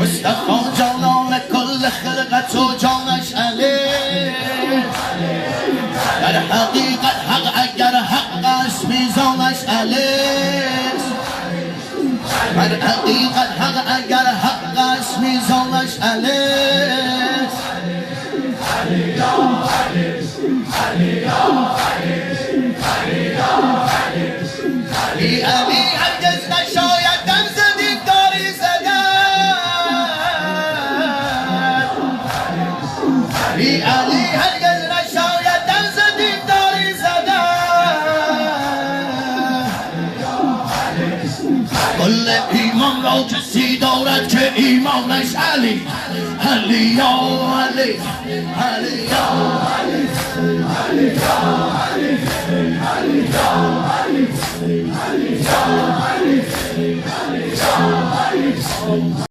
مصطفى جانان کل خلقت و جانش علی. در حقیقت حق اگر حق است میزانش علی. در حقیقت حق اگر حق است میزانش علی. علی علی هرگز نشاید دم زدیم داری زدن. علی علی هرگز نشاید دم زدیم داری زدن. کل ایمان را کسی دارد که ایمانش علی. علی یا علی علی یا علی علی یا علی علی یا علی علی یا علی علی یا علی.